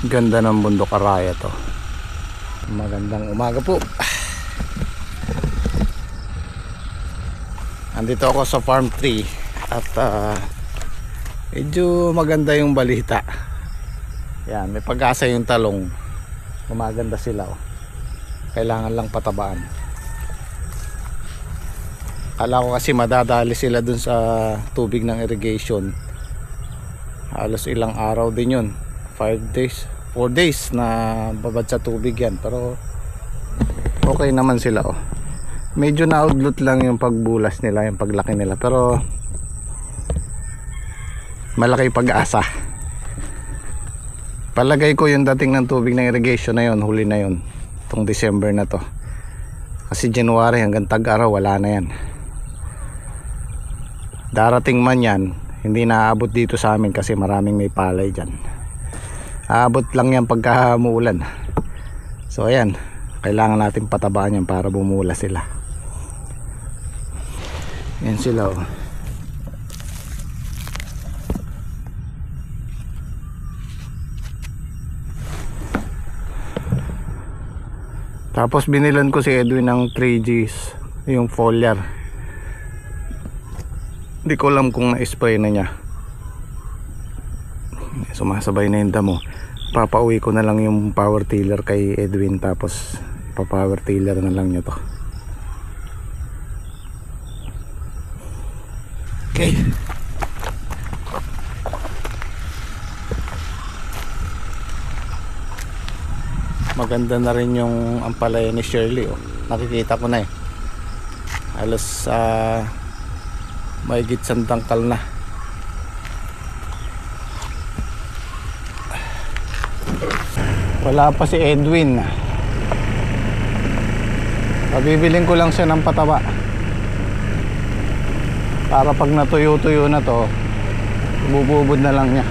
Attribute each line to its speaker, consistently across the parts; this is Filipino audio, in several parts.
Speaker 1: Ganda ng bundok Araya to. Magandang umaga po. Andito ako sa farm 3 at medyo maganda yung balita. Yan, may pag-asa yung talong. Gumaganda sila oh. Kailangan lang patabaan. Kala ko kasi madadali sila dun sa tubig ng irrigation. Halos ilang araw din yun, 4 days na babad sa tubig yan. Pero okay naman sila oh. Medyo na-outlet lang yung pagbulas nila, yung paglaki nila, pero malaki pag-asa. Palagay ko yung dating ng tubig ng irrigation na yun, huli na yun, itong December na to. Kasi January hanggang tag-araw wala na yan. Darating man yan, hindi naaabot dito sa amin kasi maraming may palay dyan. Aabot lang yan pagka umuulan. So ayan, kailangan natin patabaan yan para bumula sila. Yan sila oh. Tapos binilan ko si Edwin ng 3Gs, yung foliar. Hindi ko alam kung na-spray na niya. Sumasabay na yung damo. Papauwi ko na lang yung power tiller kay Edwin, tapos pa-power tiller na lang niya to. Okay. Maganda na rin yung ampalaya ni Shirley oh. Nakikita ko na eh. Halos mahigit sandangkal na. Wala pa si Edwin. Pabibiling ko lang siya ng pataba para pag natuyo-tuyo na to, bububod na lang niya.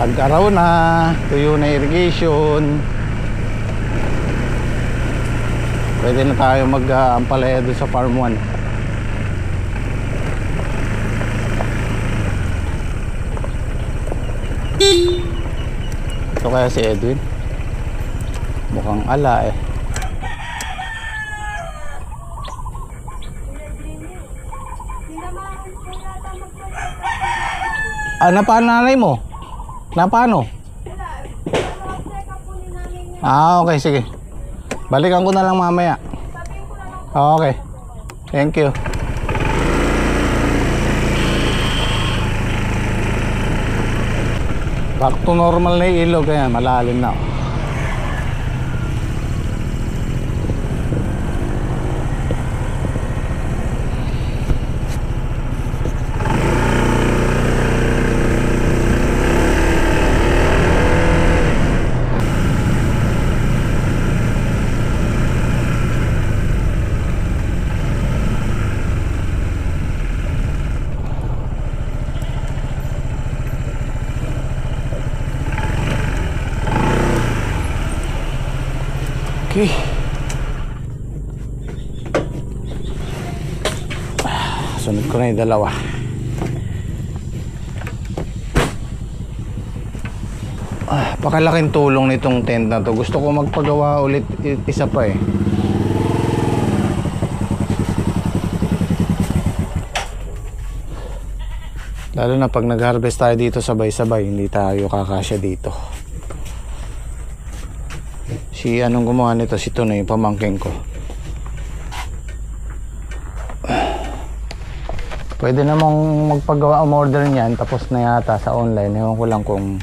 Speaker 1: Tag-araw na, tuyo na irrigation. Pwede na tayo mag-ampalaya doon sa farm 1. Ito kaya si Edwin, mukhang ala eh. Napaan nanay mo? Napano? Okay, sige. Balikan ko na lang mamaya. Okay, thank you. Back to normal na yung ilog, kaya malalim na. Okay. Sunod ko na yung dalawa. Pakalaking tulong nitong tent na to. Gusto ko magpagawa ulit isa pa eh. Lalo na pag nag-harvest tayo dito sabay-sabay, hindi tayo kakasya dito. Si anong gumawa nito, si Tono, yung pamangking ko. Pwede namang magpagawa umorder niyan, tapos na yata sa online. Ewan ko lang kung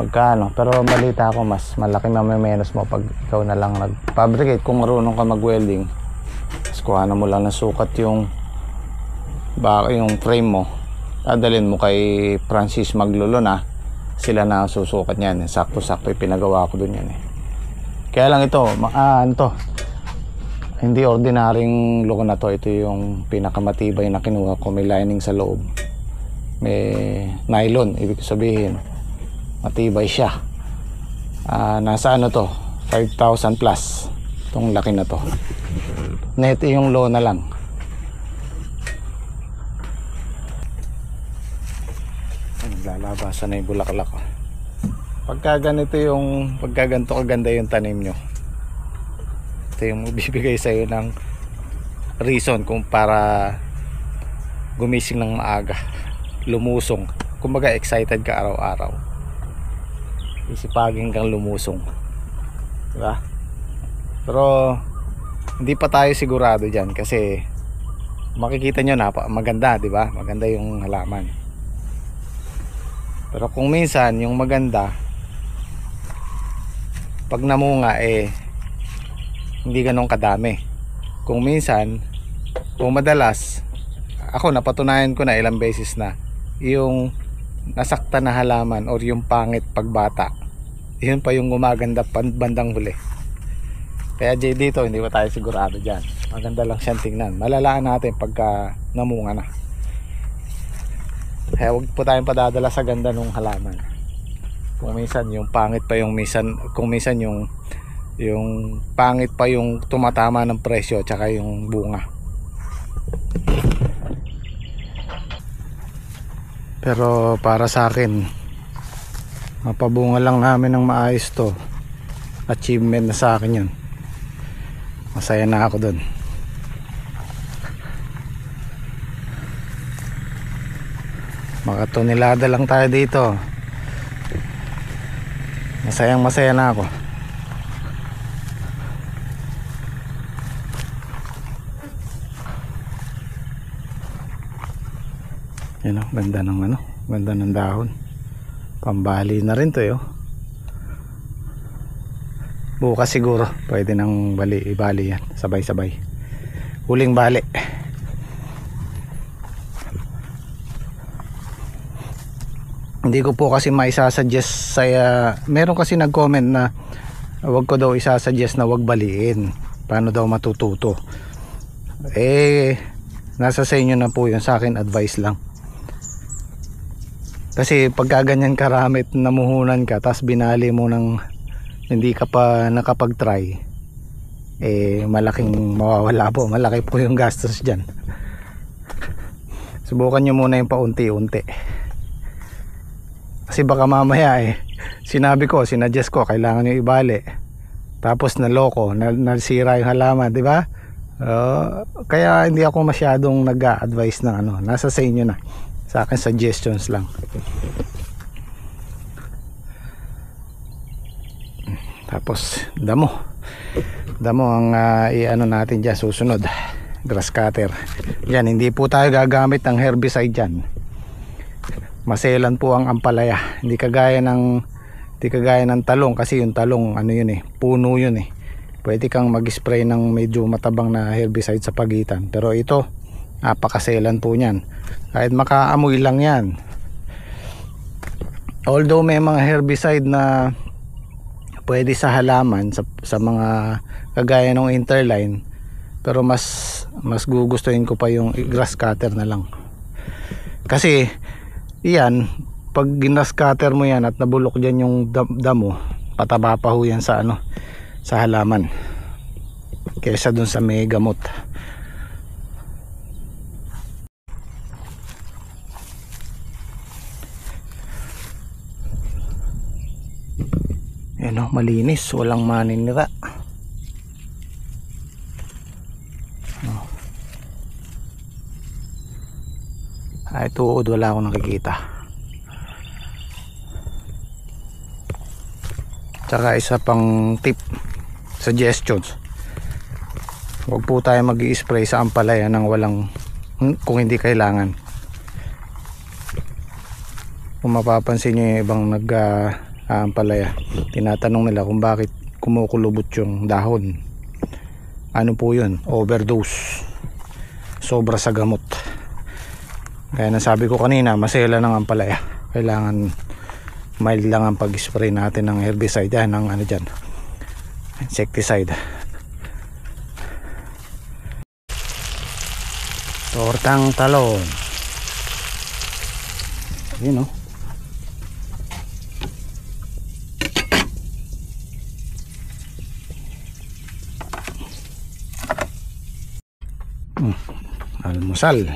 Speaker 1: magkano, pero balita ko mas malaki mamimenos mo pag ikaw na lang nag-fabricate. Kung marunong ka mag-welding, tapos kuhanan mo lang ng sukat yung frame mo, dadalhin mo kay Francis Maglolo na. Sila na susukat niyan. Sakto-sakto yung pinagawa ko dun yan eh. Kaya lang ito, ano to, hindi ordinaryong logo na to. Ito yung pinakamatibay na kinuha ko. May lining sa loob, may nylon, ibig sabihin matibay siya. Nasa ano to, 5,000 plus. Itong laki na to. Net yung lona lang. Naglalabasan na yung bulaklak. Pagka ganito kaganda yung tanim nyo, ito yung bibigay sa'yo ng reason kung para gumising ng maaga, lumusong. Kumbaga excited ka araw-araw, isipagin kang lumusong, diba? Pero hindi pa tayo sigurado dyan kasi makikita nyo na maganda, diba? Maganda yung halaman. Pero kung minsan yung maganda, pag namunga hindi ganun kadami. Kung minsan, kung madalas, ako napatunayan ko na ilang beses na yung nasakta na halaman or yung pangit pagbata, yun pa yung gumaganda bandang huli. Kaya dito hindi pa tayo sigurado dyan. Maganda lang siyang tingnan. Malalaan natin pagka namunga na. Kaya huwag po tayong padadala sa ganda ng halaman. Kung minsan yung pangit pa yung kung minsan yung pangit pa yung tumatama ng presyo tsaka yung bunga. Pero para sa akin, mapabunga lang namin ng maayos to. Achievement na sa akin yun. Masaya na ako dun. Makatonelada lang tayo dito. Masaya na ako. Yan o, ganda ng ganda ng dahon. Pambali na rin to yo. Bukas siguro pwede nang ibali yan, sabay-sabay. Huling bali. Hindi ko po kasi maisasuggest meron kasi nag-comment na wag ko daw isasuggest na wag baliin. Paano daw matututo? Nasa sa inyo na po yun, sa akin advice lang. Kasi pagka ganyan karamit namuhunan ka tapos binali mo ng hindi ka pa nakapag-try, malaking mawawala po. Malaki po yung gastos dyan. Subukan nyo muna yung paunti-unti. Kasi baka mamaya sinuggest ko kailangan nyo ibali, tapos naloko, nasira yung halaman, di ba? Kaya hindi ako masyadong nag-a-advise ng nasa sa inyo na. Sa akin suggestions lang. Tapos damo ang natin dyan susunod, grass cutter. Yan, hindi po tayo gagamit ng herbicide dyan. Maselan po ang ampalaya. Hindi kagaya ng talong, kasi yung talong puno yun Pwede kang mag-spray ng medyo matabang na herbicide sa pagitan. Pero ito, napakaselan po niyan. Kahit makaamoy lang yan. Although may mga herbicide na pwede sa halaman, sa mga kagaya ng interline, pero mas gugustuhin ko pa yung grass cutter na lang. Kasi yan, pag grass cutter mo yan at nabulok dyan yung damo, pataba pa ho yan sa halaman kaysa dun sa may gamot. Yan malinis, walang maninira. Tuod, wala akong nakikita. Tsaka isa pang tip, suggestions, huwag po tayo mag-i-spray sa ampalaya ng walang, kung hindi kailangan. Kung mapapansin nyo yung ibang ampalaya, tinatanong nila kung bakit kumukulubot yung dahon. Ano po yun? Overdose, sobra sa gamot. Kaya nasabi ko kanina, masela ng ampalaya. Kailangan mild lang ang pag-spray natin ng herbicide, ng insecticide. Tortang talon. Yun Almusal.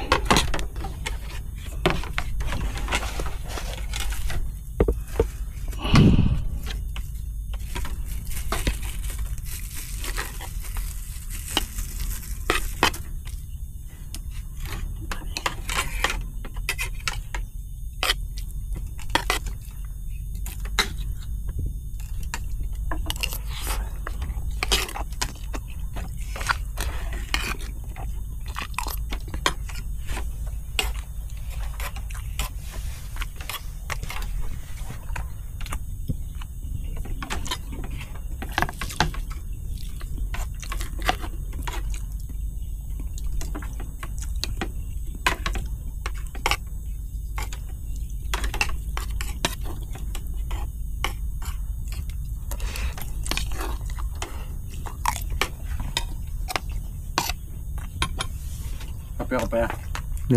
Speaker 2: Kape ako pa ya.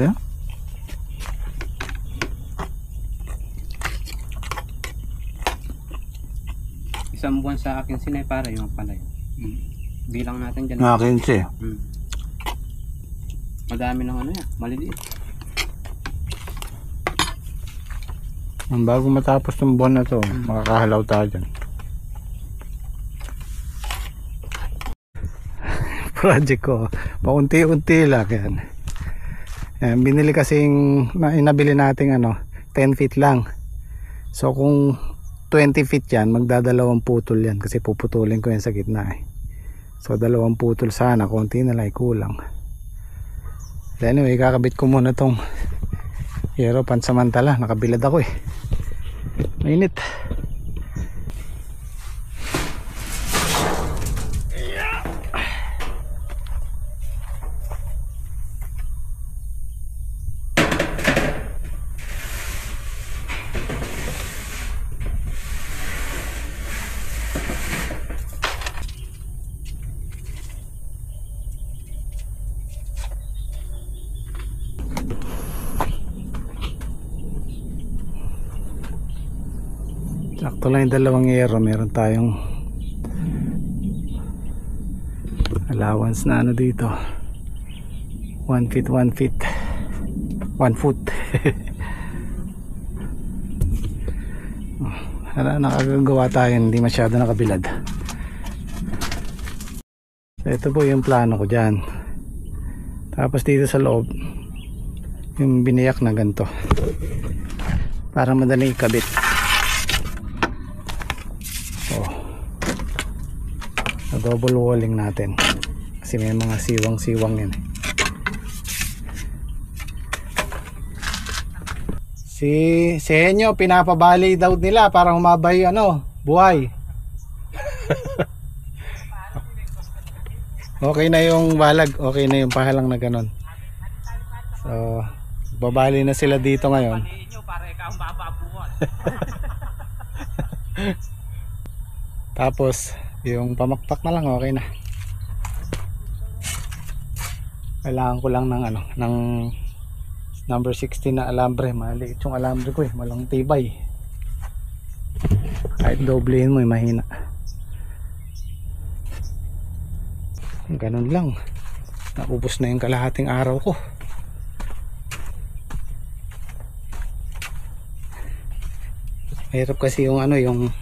Speaker 1: Yeah.
Speaker 2: Isang buwan sa akin sinay para yung palay. Bilang natin dyan.
Speaker 1: Akin siya.
Speaker 2: Madami ng ano yan, maliliit.
Speaker 1: Bago matapos ng buwan na to, makakahalaw tayo dyan. Project ko, paunti-unti lang yan. Binili kasing, inabili nating 10 feet lang. So kung 20 feet yan, magdadalawang putol yan kasi puputulin ko yan sa gitna eh. So 2 putol sana, konti na lang kulang. Anyway, kakabit ko muna tong hero pansamantala, nakabilad ako eh. Mainit. Sakto lang yung 2 hero, meron tayong allowance na dito 1 feet 1 feet 1 foot. Nakagagawa tayo, hindi masyado nakabilad. So ito po yung plano ko dyan. Tapos dito sa loob yung biniyak na ganito para madali ikabit. Double walling natin kasi may mga siwang-siwang yan. Si Henyo pinapabali daw nila para humabay buhay. Okay na yung balag, okay na yung pahalang na ganon. So babali na sila dito ngayon. Tapos yung pamakpak na lang, okay na. Kailangan ko lang ng number 16 na alambre. Maliit yung alambre ko eh, malang tibay. Kahit doblehin mo mahina. Ganun lang. Naubos na yung kalahating araw ko. Mahirap kasi yung yung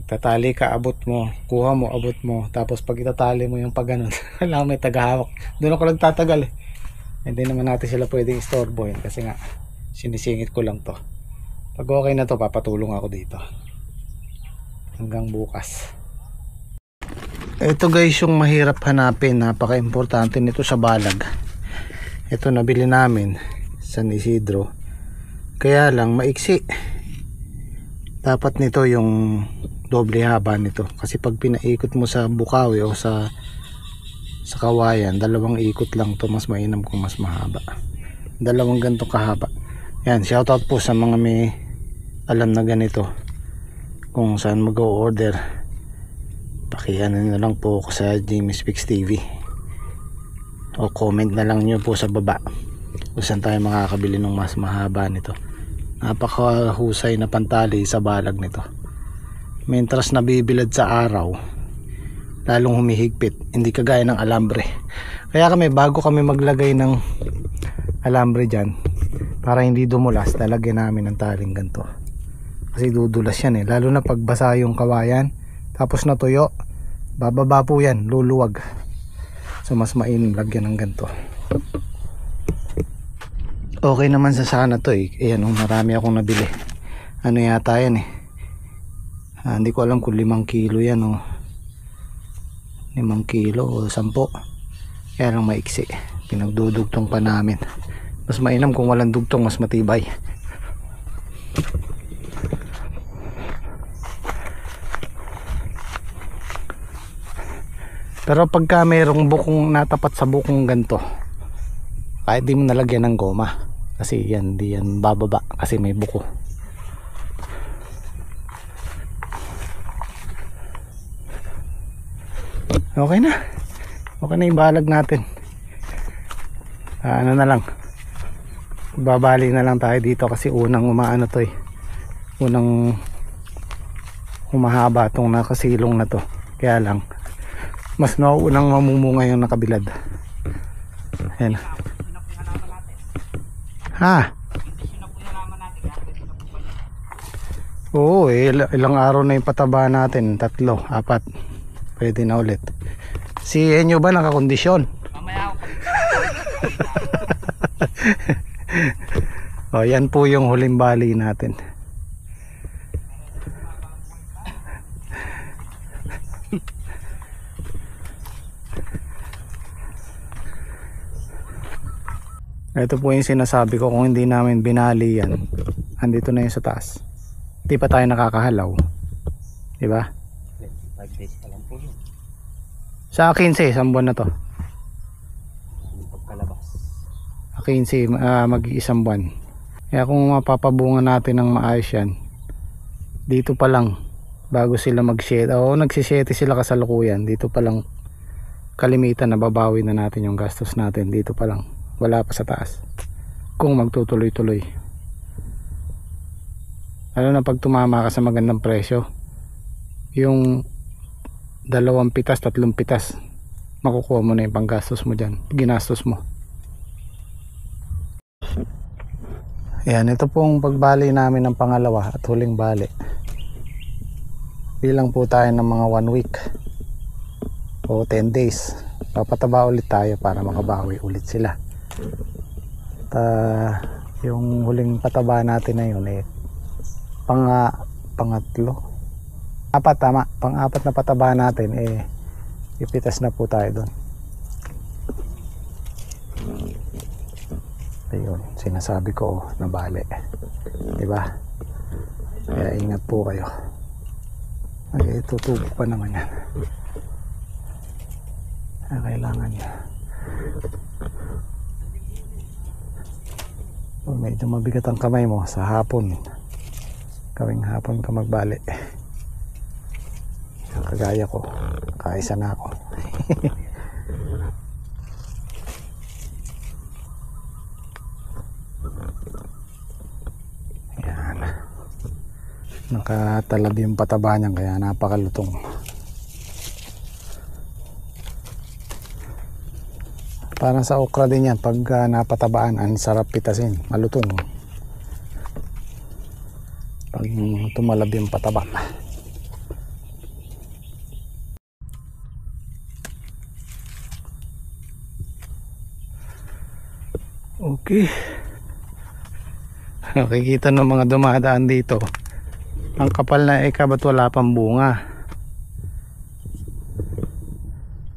Speaker 1: tatali ka, abot mo, kuha mo, abot mo, tapos pag itatali mo yung pag ganun, kailangan may tagahawak. Doon ako nagtatagal eh. Hindi naman natin sila pwedeng istorbohin kasi nga sinisingit ko lang to. Pag okay na to, papatulong ako dito hanggang bukas. Ito guys yung mahirap hanapin, napaka-importante nito sa balag. Ito nabili namin sa San Isidro, kaya lang maiksi. Dapat nito yung doble haba nito kasi pag pinaikot mo sa Bukawi o sa Kawayan, 2 ikot lang to, mas mainam kung mas mahaba. 2 ganito kahaba. Yan, shoutout po sa mga may alam na ganito kung saan mag-o-order. Pakiano na lang po ako sa Jimmy's Fix TV o comment na lang nyo po sa baba kung saan tayo makakabili ng mas mahaba nito. Napakahusay na pantali sa balag nito. Mentras nabibilad sa araw, lalong humihigpit, hindi kagaya ng alambre. Kaya kami, bago kami maglagay ng alambre dyan, para hindi dumulas, lalagyan namin ng taling ganito. Kasi dudulas yan lalo na pag basa yung kawayan tapos natuyo, bababa po yan, luluwag. So mas mainam lagyan ng ganito. Okay naman sa sana to ayan, marami akong nabili. Ano yata yan hindi ko alam kung 5 kilo yan 5 kilo o 10. Kaya lang maiksi, pinagdudugtong pa namin. Mas mainam kung walang dugtong, mas matibay. Pero pagka mayroong bukong natapat sa bukong ganito, kahit di mo nalagyan ng goma, kasi yan, di yan bababa kasi may buko. Okay na yung balag natin. Ano na lang, babali na lang tayo dito kasi unang umaano to unang humahaba tong nakasilong na to. Kaya lang mas nauunang mamumunga yung nakabilad. Ayan. Oo ilang araw na yung pataba natin, 3, 4. Pwede na ulit. Si Enyo ba nakakondisyon?
Speaker 2: Mamaya ako.
Speaker 1: Yan po yung huling bali natin. Ito po yung sinasabi ko, kung hindi namin binali yan, andito na yung sa taas. Hindi pa tayo nakakahalaw. Diba?
Speaker 2: 5 days pa lang po yun.
Speaker 1: Sa 15, isang buwan na to.
Speaker 2: Pagkalabas.
Speaker 1: 15, mag-iisang buwan. Kaya kung mapapabunga natin ng maayos yan, dito pa lang, bago sila mag-shete, nagsishete sila kasalukuyan, dito pa lang kalimitan, nababawi na natin yung gastos natin, dito pa lang. Wala pa sa taas kung magtutuloy-tuloy. Lalo na pag tumama ka sa magandang presyo, yung 2 pitas, 3 pitas, makukuha mo na yung panggastos mo dyan, ginastos mo. Yan, ito pong pagbali namin ng pangalawa at huling bali. Bilang po tayo ng mga 1 week o 10 days, papataba ulit tayo para makabawi ulit sila. At yung huling pataba natin na yun pangatlo, 4, tama, pang-4 na pataba natin ipitas na po tayo doon. Ayun, sinasabi ko nabali, diba? Kaya ingat po kayo. Ay, tutubo pa naman yan. Kailangan niya. Medyo mabigat ang kamay mo sa hapon, gawing hapon ka magbali. Kagaya ko, kaisa na ako. Yan, nakatalab yung pataba niyan, kaya napakalutong. Parang sa okra din yan, pag napatabaan, ang sarap pitasin, malutong. Pag tumalab yung pataba. Okay. Nakikita ng mga dumadaan dito, ang kapal na ba't wala pang bunga.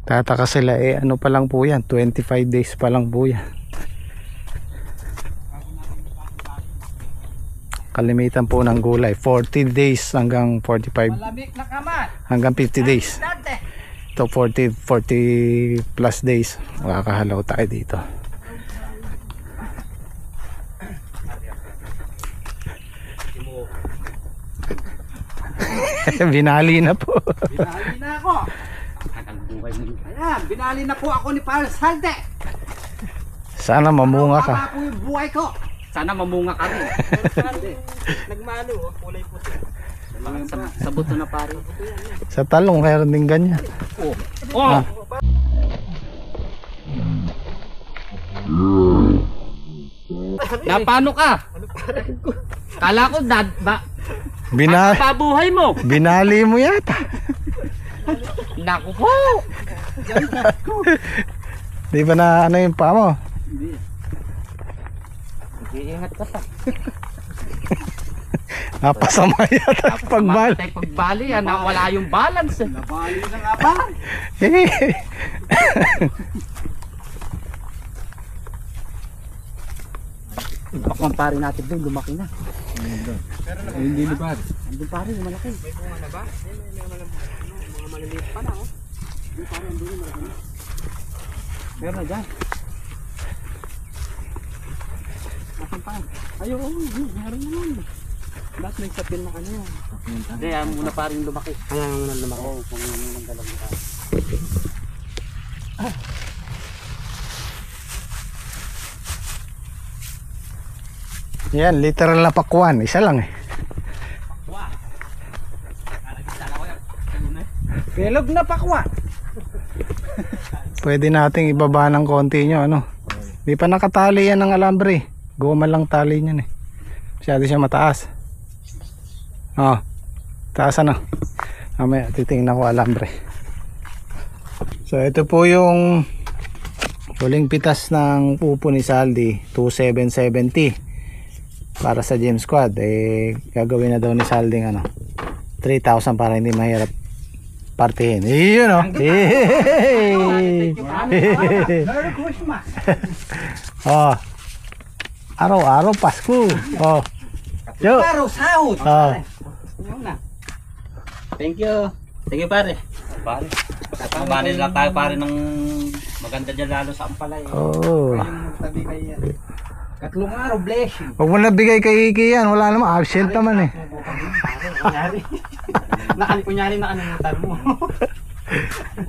Speaker 1: Tataka sila, ano pa lang po yan, 25 days pa lang po yan. Kalimitan po ng gulay, 40 days hanggang 45, hanggang 50 days. Ito 40 plus days, makakahalaw tayo dito. Binali na po.
Speaker 2: Binali na ako. Ayan, binali na po ako ni Paul Salte.
Speaker 1: Sana mamunga ka.
Speaker 2: Tama po yung buhay ko. Sana mamunga ka rin.
Speaker 3: Nagmano, kulay puti.
Speaker 2: Sa buto na pare.
Speaker 1: Sa talong, mayroon din ganyan.
Speaker 2: Oh!
Speaker 1: Ah.
Speaker 2: Napano ka? Kala ko pabuhay mo.
Speaker 1: Binali mo yata.
Speaker 2: Naku po.
Speaker 1: Di ba na ano yung paa mo?
Speaker 2: Hindi. Iingat ka pa.
Speaker 1: Napasama yata pagbali.
Speaker 2: Pagbali yan, wala yung balance. Nabali na nga ba? Bakang pare natin doon, lumaki na. Hindi ni pare. Andun pare, malaki. May bunga na ba? Mga maliliit pa na, oh. Hindi pare, andun yung malaki na. Meron na dyan. Asan pa? Ayaw, meron naman. Lahat may sapin na kanya. Hindi, muna pare yung lumaki. Kaya muna lumaki. Oo, kung yung dalawang ka.
Speaker 1: Yan, literal na pakwan. Isa lang eh.
Speaker 2: Pelog na pakwa.
Speaker 1: Pwede nating ibaba ng konti nyo, ano. Di pa nakatali yan ng alambre. Goma lang tali niyan eh. Masyado siya mataas. Oh, taas ano. Mamaya titingnan ko alambre. So ito po yung huling pitas ng pupo ni Saldi, 2770 para sa Gem Squad. Gagawin na daw ni Saldi ano, 3,000 para hindi mahirap partihin. Iyon o.
Speaker 2: Merry Christmas.
Speaker 1: Oh, araw-araw Pasko. Oh, yo.
Speaker 2: Araw sahod.
Speaker 1: Oh.
Speaker 2: Thank you. Thank you pare. Pare. Mabali lang tayo pare ng maganda dyan lalo sa Ampalay.
Speaker 1: Oh.
Speaker 2: Tabi kay tatlong araw blessing.
Speaker 1: Huwag mo nabigay kay Iki yan. Wala naman. Absent naman eh.
Speaker 2: Kunyari. Kunyari nakalimutan mo.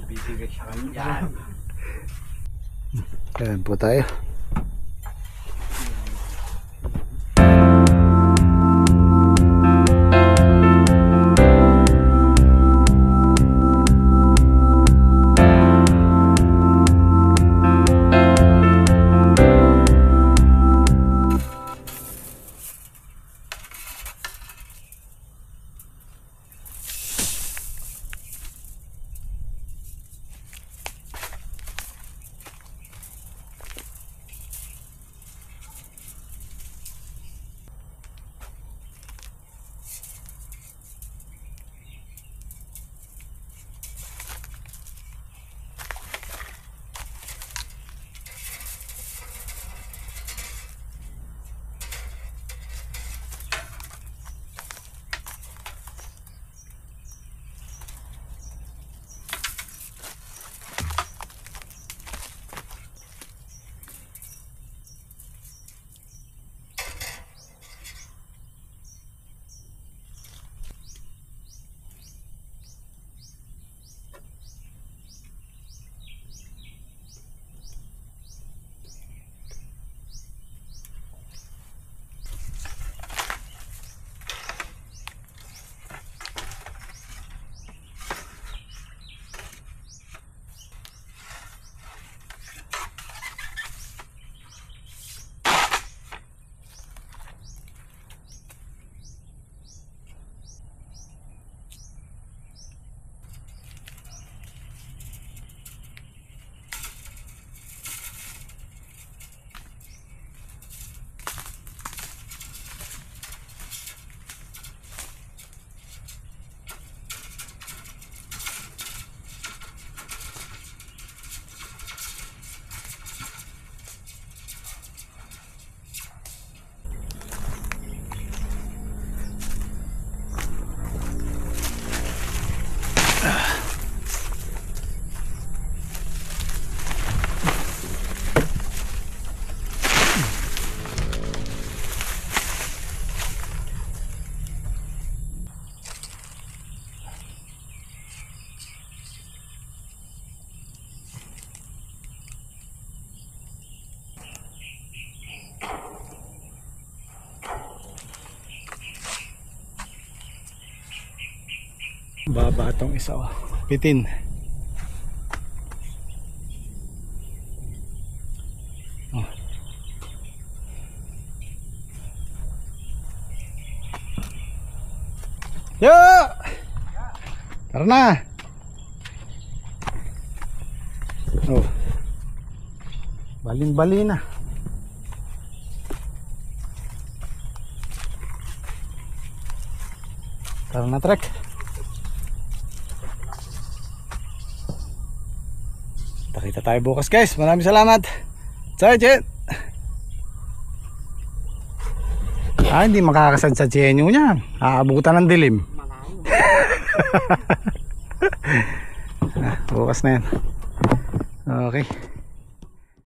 Speaker 2: Bibigay siya kanya.
Speaker 1: Ayan po tayo. Baba itong isa, oh. Bitin. Oh. Yo! Tara na. Oh. Baling-bali na. Tara na, trek. Kita tayo bukas, guys. Maraming salamat. Sergeant. Hindi makakasad sa tsenyo niya. Aabutan ng dilim. Bukas na yan. Okay.